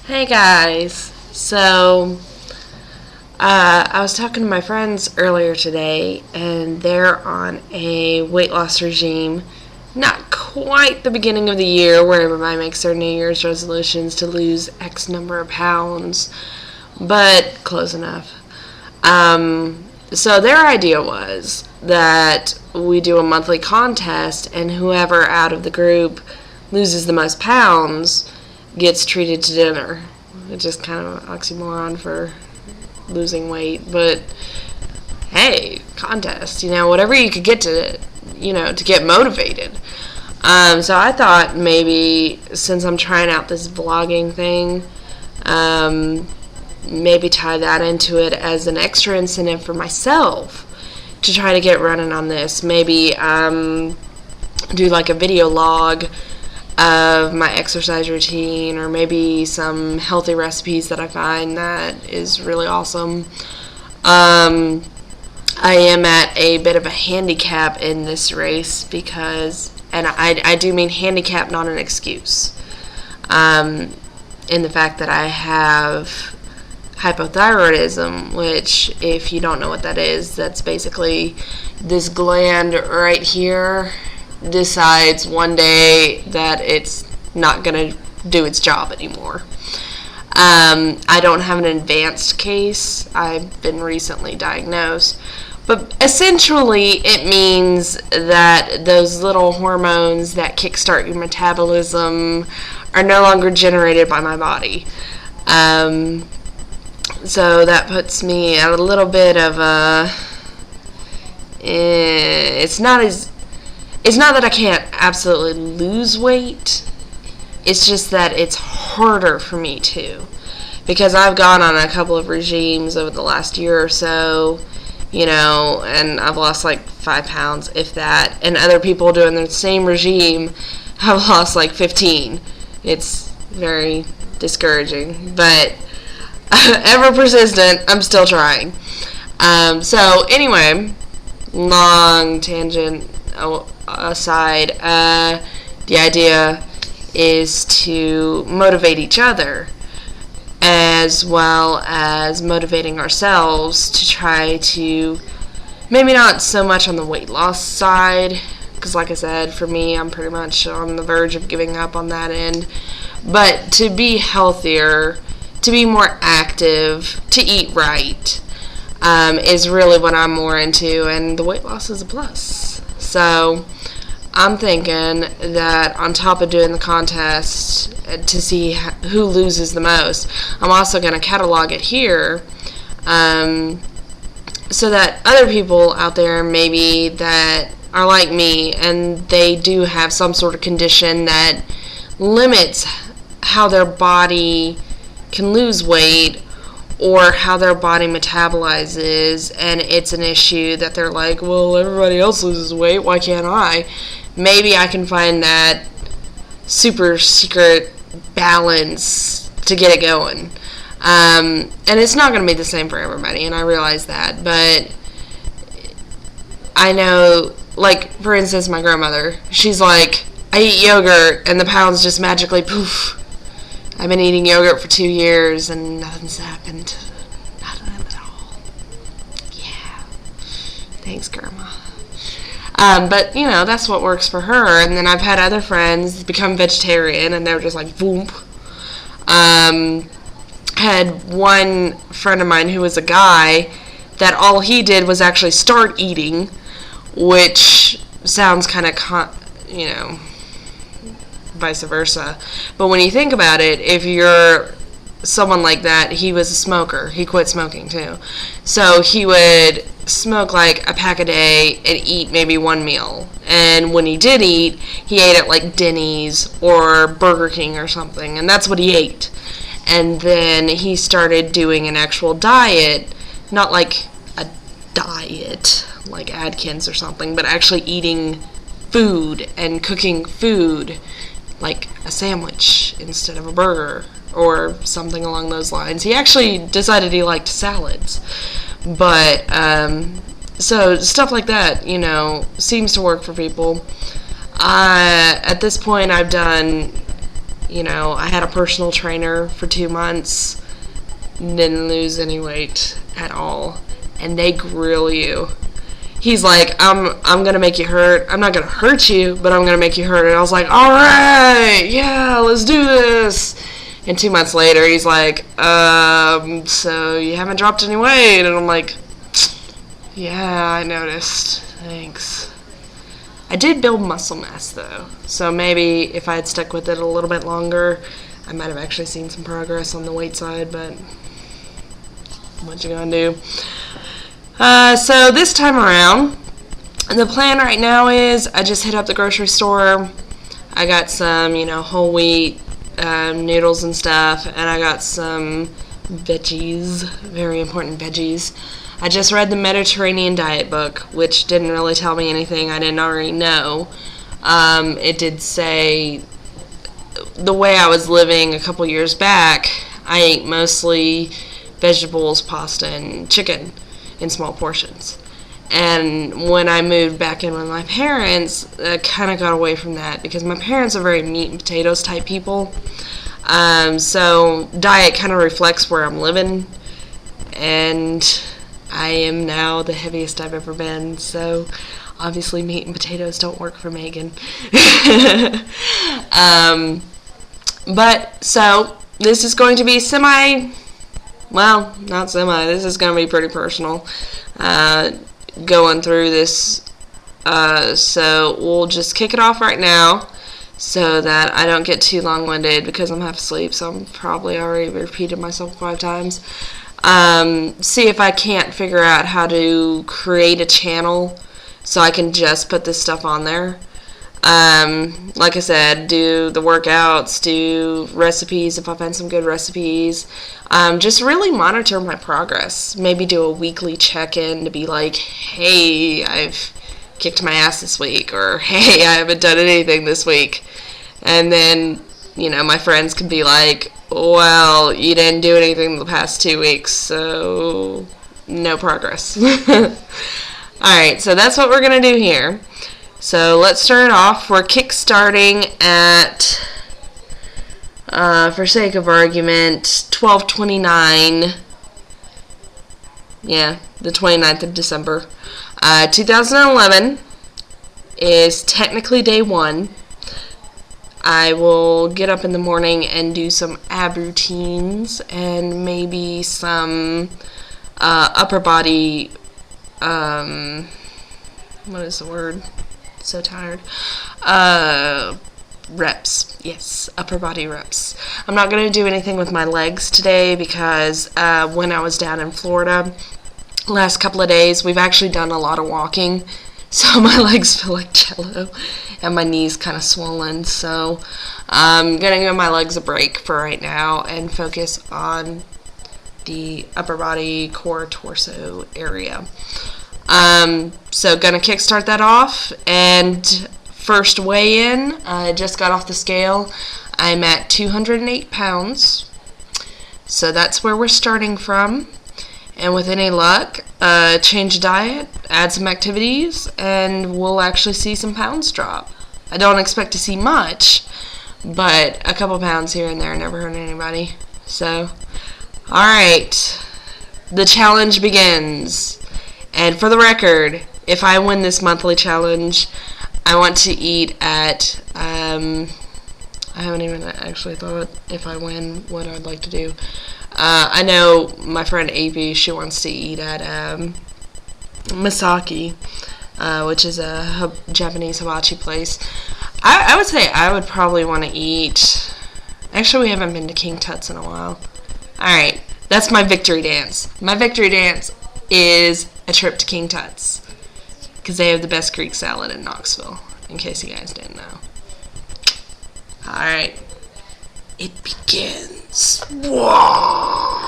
Hey guys. I was talking to my friends earlier today, and they're on a weight loss regime. Not quite the beginning of the year where everybody makes their New Year's resolutions to lose X number of pounds, but close enough. So their idea was that we do a monthly contest, and whoever out of the group loses the most pounds gets treated to dinner. It's just kind of an oxymoron for losing weight, but hey, contest, whatever you could get to get motivated. So I thought maybe since I'm trying out this vlogging thing, maybe tie that into it as an extra incentive for myself to try to get running on this. Maybe do like a video log of my exercise routine, or maybe some healthy recipes that I find that is really awesome. I am at a bit of a handicap in this race because, and I do mean handicap, not an excuse, in the fact that I have hypothyroidism, which, if you don't know what that is, that's basically this gland right here decides one day that it's not going to do its job anymore. I don't have an advanced case. I've been recently diagnosed. But essentially, it means that those little hormones that kickstart your metabolism are no longer generated by my body. So that puts me at a little bit of a... It's not that I can't absolutely lose weight. It's just that it's harder for me to. Because I've gone on a couple of regimes over the last year or so, and I've lost like 5 pounds, if that. And other people doing the same regime have lost like 15. It's very discouraging. But ever persistent, I'm still trying. So anyway, long tangent aside, the idea is to motivate each other as well as motivating ourselves to try to, maybe not so much on the weight loss side, because like I said, for me, I'm pretty much on the verge of giving up on that end, but to be healthier, to be more active, to eat right, is really what I'm more into, and the weight loss is a plus. So I'm thinking that on top of doing the contest to see who loses the most, I'm also going to catalog it here, so that other people out there maybe that are like me and they do have some sort of condition that limits how their body can lose weight, or how their body metabolizes, and it's an issue that they're like, well, everybody else loses weight, why can't I? Maybe I can find that super secret balance to get it going. And it's not going to be the same for everybody, and I realize that, but I know, like, for instance, my grandmother, she's like, I eat yogurt, and the pounds just magically poof. I've been eating yogurt for 2 years and nothing's happened. Nothing at all. Yeah. Thanks, Grandma. But, that's what works for her. And then I've had other friends become vegetarian and they're just like, boom. Had one friend of mine who was a guy that all he did was actually start eating, which sounds kind of, vice versa. But when you think about it, if you're someone like that, he was a smoker. He quit smoking too. So he would smoke like a pack a day and eat maybe one meal. And when he did eat, he ate at like Denny's or Burger King or something. And that's what he ate. And then he started doing an actual diet, not like a diet like Atkins or something, but actually eating food and cooking food, like a sandwich instead of a burger or something along those lines. He actually decided he liked salads. But, so stuff like that, seems to work for people. At this point, I've done I had a personal trainer for 2 months, didn't lose any weight at all, and they grill you. He's like, I'm gonna make you hurt. I'm not gonna hurt you, but I'm gonna make you hurt. And I was like, all right, yeah, let's do this. And 2 months later, he's like, so you haven't dropped any weight? And I'm like, yeah, I noticed. Thanks. I did build muscle mass, though. So maybe if I had stuck with it a little bit longer, I might have actually seen some progress on the weight side, but what you gonna do? So this time around, the plan right now is I just hit up the grocery store. I got some, whole wheat noodles and stuff, and I got some veggies, very important veggies. I just read the Mediterranean Diet book, which didn't really tell me anything I didn't already know. It did say the way I was living a couple years back, I ate mostly vegetables, pasta, and chicken in small portions. And when I moved back in with my parents, I kind of got away from that because my parents are very meat and potatoes type people. So diet kind of reflects where I'm living, and I am now the heaviest I've ever been, so obviously meat and potatoes don't work for Megan. But so this is going to be this is going to be pretty personal, going through this, so we'll just kick it off right now so that I don't get too long-winded because I'm half asleep, so I'm probably already repeated myself 5 times. See if I can't figure out how to create a channel so I can just put this stuff on there. Like I said, do the workouts, do recipes if I find some good recipes. Just really monitor my progress. Maybe do a weekly check-in to be like, hey, I've kicked my ass this week, or hey, I haven't done anything this week. And then, my friends can be like, well, you didn't do anything the past 2 weeks, so no progress. Alright, so that's what we're going to do here. So let's start off. We're kick-starting at, for sake of argument, 12/29. Yeah, the 29th of December. 2011 is technically day 1. I will get up in the morning and do some ab routines and maybe some upper body, what is the word? So tired. Reps. Yes, upper body reps. I'm not going to do anything with my legs today because when I was down in Florida last couple of days, we've actually done a lot of walking. So my legs feel like jello and my knees kind of swollen. So I'm going to give my legs a break for right now and focus on the upper body, core, torso area. So going to kickstart that off. And first weigh-in, I just got off the scale. I'm at 208 pounds. So that's where we're starting from. And with any luck, change diet, add some activities, and we'll actually see some pounds drop. I don't expect to see much, but a couple pounds here and there never hurt anybody. So, alright, the challenge begins. And for the record, if I win this monthly challenge, I want to eat at, I haven't even actually thought if I win what I'd like to do. I know my friend Amy, she wants to eat at Misaki, which is a Japanese hibachi place. I would say I would probably want to eat... Actually, we haven't been to King Tut's in a while. Alright, that's my victory dance. My victory dance is a trip to King Tut's, because they have the best Greek salad in Knoxville, in case you guys didn't know. Alright. It begins. Whoa!